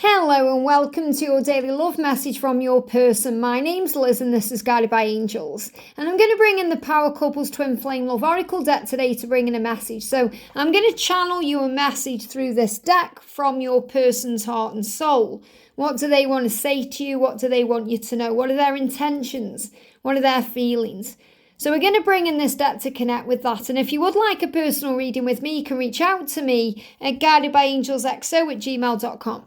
Hello and welcome to your daily love message from your person. My name's Liz and this is Guided by Angels. And I'm going to bring in the Power Couples Twin Flame Love Oracle deck today to bring in a message. So I'm going to channel you a message through this deck from your person's heart and soul. What do they want to say to you? What do they want you to know? What are their intentions? What are their feelings? So we're going to bring in this deck to connect with that. And if you would like a personal reading with me, you can reach out to me at guidedbyangelsxo@gmail.com.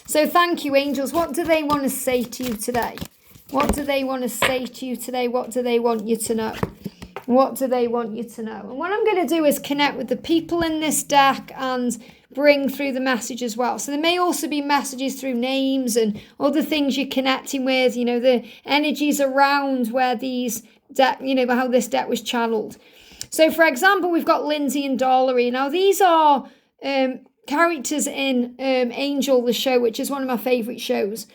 So thank you, angels. What do they want to say to you today? What do they want to say to you today? What do they want you to know? What do they want you to know? And what I'm going to do is connect with the people in this deck and bring through the message as well. So there may also be messages through names and other things you're connecting with, the energies around where these deck, how this deck was channeled. So for example, we've got Lindsay and Dollary. Now these are characters in Angel, the show, which is one of my favourite shows.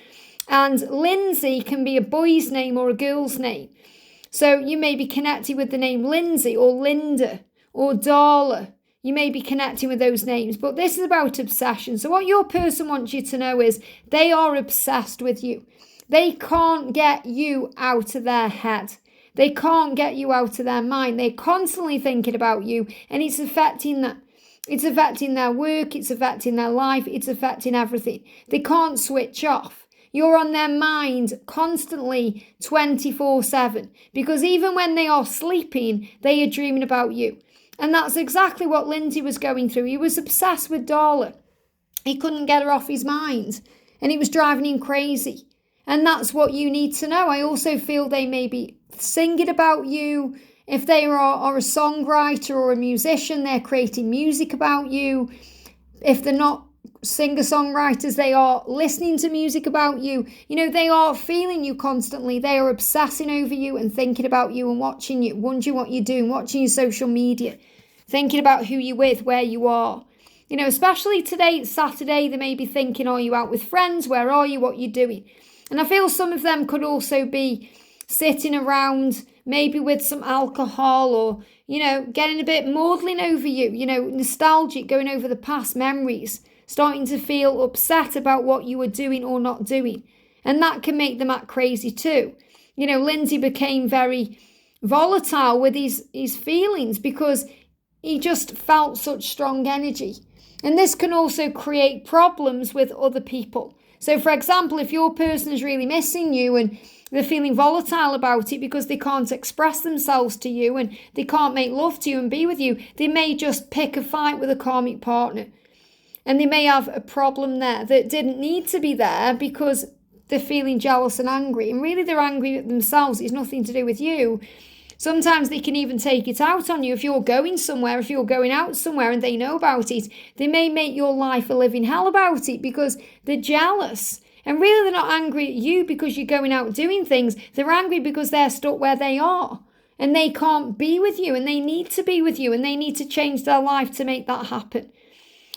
And Lindsay can be a boy's name or a girl's name. So you may be connected with the name Lindsay or Linda or Darla. You may be connecting with those names. But this is about obsession. So what your person wants you to know is they are obsessed with you. They can't get you out of their head. They can't get you out of their mind. They're constantly thinking about you, and it's affecting that. It's affecting their work, it's affecting their life, it's affecting everything. They can't switch off. You're on their mind constantly 24/7 because even when they are sleeping, they are dreaming about you. And that's exactly what Lindsay was going through. He was obsessed with Darla. He couldn't get her off his mind and it was driving him crazy. And that's what you need to know. I also feel they may be singing about you. If they are a songwriter or a musician, they're creating music about you. If they're not singer-songwriters, they are listening to music about you. They are feeling you constantly. They are obsessing over you and thinking about you and watching you, wondering what you're doing, watching your social media, thinking about who you're with, where you are. Especially today, it's Saturday, they may be thinking, are you out with friends? Where are you? What are you doing? And I feel some of them could also be sitting around maybe with some alcohol or, getting a bit maudlin over you, nostalgic, going over the past memories, starting to feel upset about what you were doing or not doing. And that can make them act crazy too. Lindsay became very volatile with his feelings because he just felt such strong energy. And this can also create problems with other people. So for example, if your person is really missing you and they're feeling volatile about it because they can't express themselves to you and they can't make love to you and be with you, they may just pick a fight with a karmic partner. And they may have a problem there that didn't need to be there because they're feeling jealous and angry. And really they're angry at themselves. It's nothing to do with you. Sometimes they can even take it out on you. If you're going somewhere, if you're going out somewhere and they know about it, they may make your life a living hell about it because they're jealous. And really they're not angry at you because you're going out doing things. They're angry because they're stuck where they are. And they can't be with you and they need to be with you and they need to change their life to make that happen.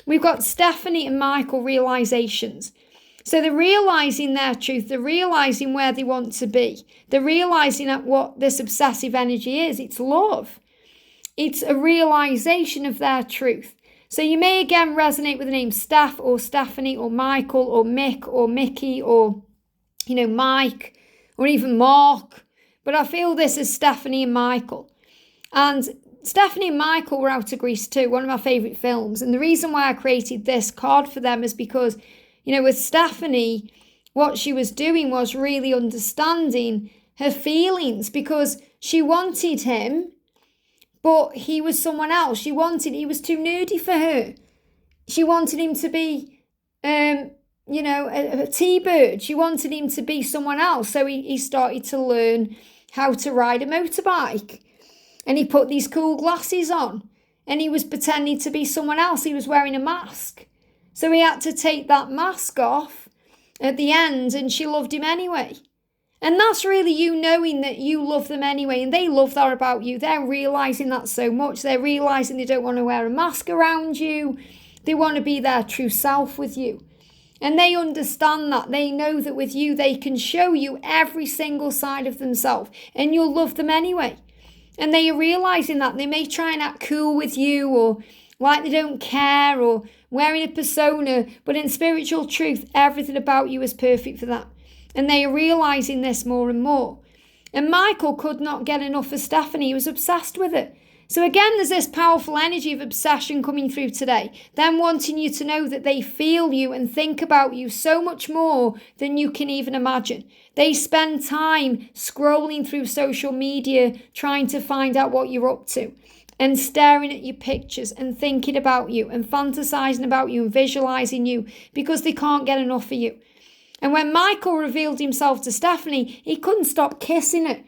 We've got Stephanie and Michael realizations. So they're realizing their truth. They're realizing where they want to be. They're realizing that what this obsessive energy is. It's love. It's a realization of their truth. So you may again resonate with the name Steph or Stephanie or Michael or Mick or Mickey or, Mike or even Mark. But I feel this is Stephanie and Michael. And Stephanie and Michael were Out of Greece too, one of my favourite films. And the reason why I created this card for them is because, with Stephanie, what she was doing was really understanding her feelings because she wanted him, but he was someone else. He was too nerdy for her. She wanted him to be, a T-bird. She wanted him to be someone else. So he started to learn how to ride a motorbike. And he put these cool glasses on. And he was pretending to be someone else. He was wearing a mask. So he had to take that mask off at the end and she loved him anyway. And that's really you knowing that you love them anyway and they love that about you. They're realising that so much. They're realising they don't want to wear a mask around you. They want to be their true self with you. And they understand that. They know that with you they can show you every single side of themselves and you'll love them anyway. And they are realising that. They may try and act cool with you or like they don't care or wearing a persona, but in spiritual truth, everything about you is perfect for that. And they are realising this more and more. And Michael could not get enough of Stephanie. He was obsessed with it. So again, there's this powerful energy of obsession coming through today. Them wanting you to know that they feel you and think about you so much more than you can even imagine. They spend time scrolling through social media, trying to find out what you're up to, and staring at your pictures and thinking about you and fantasizing about you and visualizing you because they can't get enough of you. And when Michael revealed himself to Stephanie, he couldn't stop kissing her.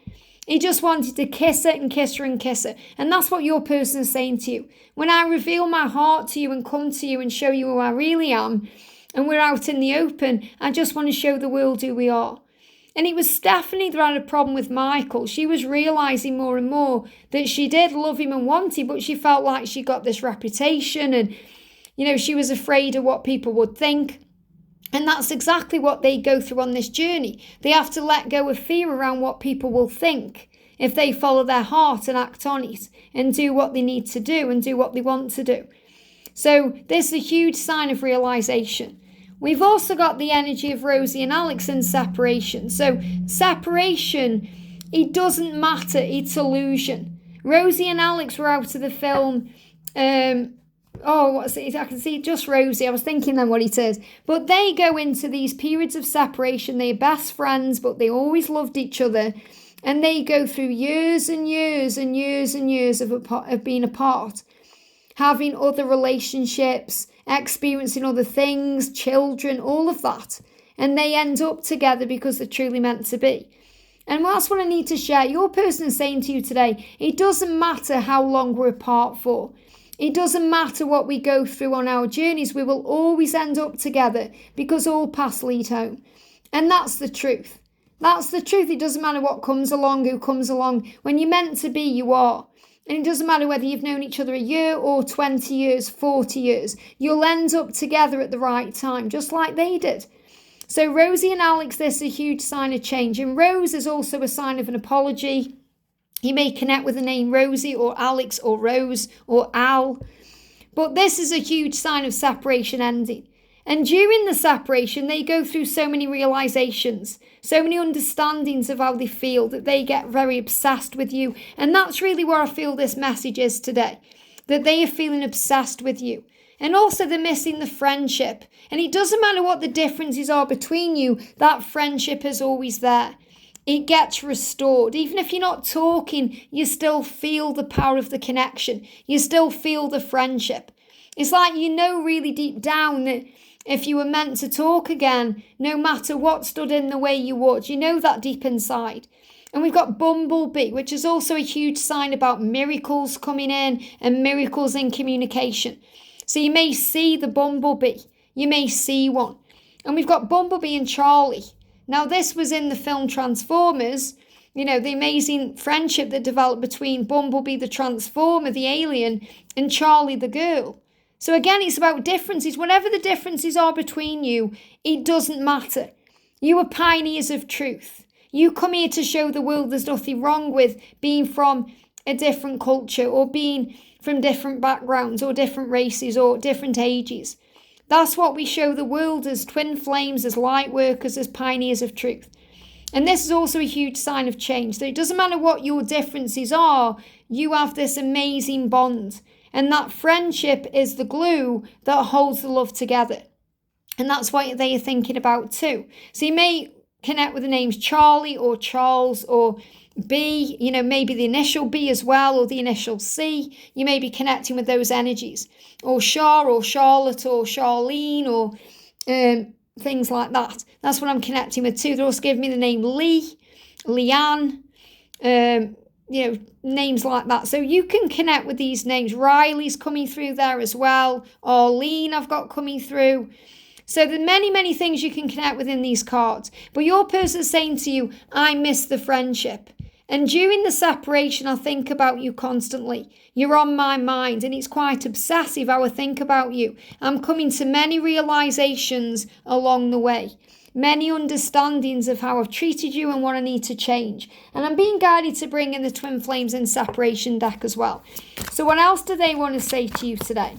He just wanted to kiss her and kiss her and kiss her. And that's what your person is saying to you. When I reveal my heart to you and come to you and show you who I really am, and we're out in the open, I just want to show the world who we are. And it was Stephanie that had a problem with Michael. She was realising more and more that she did love him and want him, but she felt like she got this reputation and, she was afraid of what people would think. And that's exactly what they go through on this journey. They have to let go of fear around what people will think if they follow their heart and act on it and do what they need to do and do what they want to do. So this is a huge sign of realization. We've also got the energy of Rosie and Alex in separation. So separation, it doesn't matter, it's illusion. Rosie and Alex were out of the film, what's it? I can see just Rosie. I was thinking then what it is. But they go into these periods of separation. They're best friends, but they always loved each other. And they go through years and years and years and years of being apart. Having other relationships, experiencing other things, children, all of that. And they end up together because they're truly meant to be. And that's what I need to share. Your person is saying to you today, it doesn't matter how long we're apart for. It doesn't matter what we go through on our journeys. We will always end up together because all paths lead home. And that's the truth. That's the truth. It doesn't matter what comes along, who comes along. When you're meant to be, you are. And it doesn't matter whether you've known each other a year or 20 years, 40 years. You'll end up together at the right time, just like they did. So Rosie and Alex, this is a huge sign of change. And Rose is also a sign of an apology. You may connect with the name Rosie or Alex or Rose or Al. But this is a huge sign of separation ending. And during the separation, they go through so many realizations, so many understandings of how they feel that they get very obsessed with you. And that's really where I feel this message is today, that they are feeling obsessed with you. And also they're missing the friendship. And it doesn't matter what the differences are between you, that friendship is always there. It gets restored. Even if you're not talking, you still feel the power of the connection. You still feel the friendship. It's like really deep down that if you were meant to talk again, no matter what stood in the way you would, that deep inside. And we've got Bumblebee, which is also a huge sign about miracles coming in and miracles in communication. So you may see the Bumblebee. You may see one. And we've got Bumblebee and Charlie. Now, this was in the film Transformers, the amazing friendship that developed between Bumblebee, the Transformer, the alien, and Charlie, the girl. So again, it's about differences. Whatever the differences are between you, it doesn't matter. You are pioneers of truth. You come here to show the world there's nothing wrong with being from a different culture or being from different backgrounds or different races or different ages. That's what we show the world as twin flames, as light workers, as pioneers of truth. And this is also a huge sign of change. So it doesn't matter what your differences are, you have this amazing bond. And that friendship is the glue that holds the love together. And that's what they are thinking about too. So you may connect with the names Charlie or Charles or B, maybe the initial B as well, or the initial C. You may be connecting with those energies. Or Char or Charlotte or Charlene or things like that. That's what I'm connecting with too. They're also giving me the name Lee, Leanne, names like that. So you can connect with these names. Riley's coming through there as well. Arlene I've got coming through. So there are many, many things you can connect with in these cards. But your person's saying to you, I miss the friendship. And during the separation, I think about you constantly. You're on my mind and it's quite obsessive how I think about you. I'm coming to many realizations along the way. Many understandings of how I've treated you and what I need to change. And I'm being guided to bring in the Twin Flames in Separation deck as well. So what else do they want to say to you today?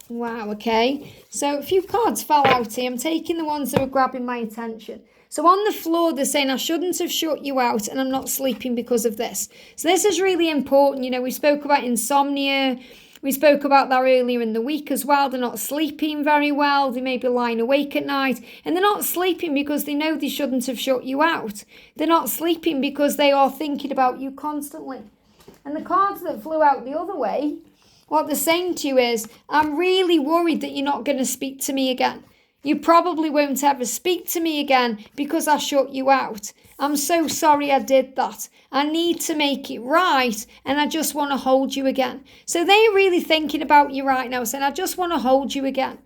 Wow, okay. So a few cards fell out here. I'm taking the ones that are grabbing my attention. So on the floor, they're saying, I shouldn't have shut you out and I'm not sleeping because of this. So this is really important. You know, we spoke about insomnia. We spoke about that earlier in the week as well. They're not sleeping very well. They may be lying awake at night. And they're not sleeping because they know they shouldn't have shut you out. They're not sleeping because they are thinking about you constantly. And the cards that flew out the other way, what they're saying to you is, I'm really worried that you're not going to speak to me again. You probably won't ever speak to me again because I shut you out. I'm so sorry I did that. I need to make it right and I just want to hold you again. So they're really thinking about you right now, saying, I just want to hold you again.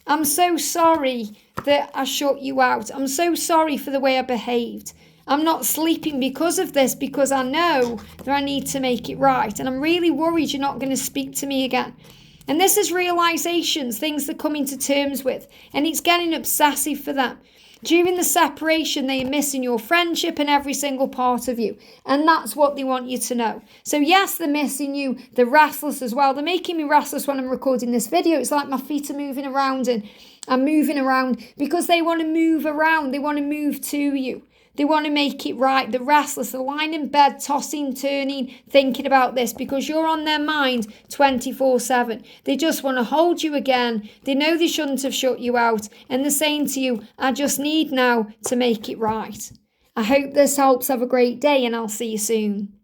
I'm so sorry that I shut you out. I'm so sorry for the way I behaved. I'm not sleeping because of this, because I know that I need to make it right. And I'm really worried you're not going to speak to me again. And this is realizations, things they're coming to terms with. And it's getting obsessive for them. During the separation, they are missing your friendship and every single part of you. And that's what they want you to know. So yes, they're missing you. They're restless as well. They're making me restless when I'm recording this video. It's like my feet are moving around and I'm moving around because they want to move around. They want to move to you. They want to make it right. They're restless. They're lying in bed, tossing, turning, thinking about this because you're on their mind 24/7. They just want to hold you again. They know they shouldn't have shut you out. And they're saying to you, I just need now to make it right. I hope this helps. Have a great day and I'll see you soon.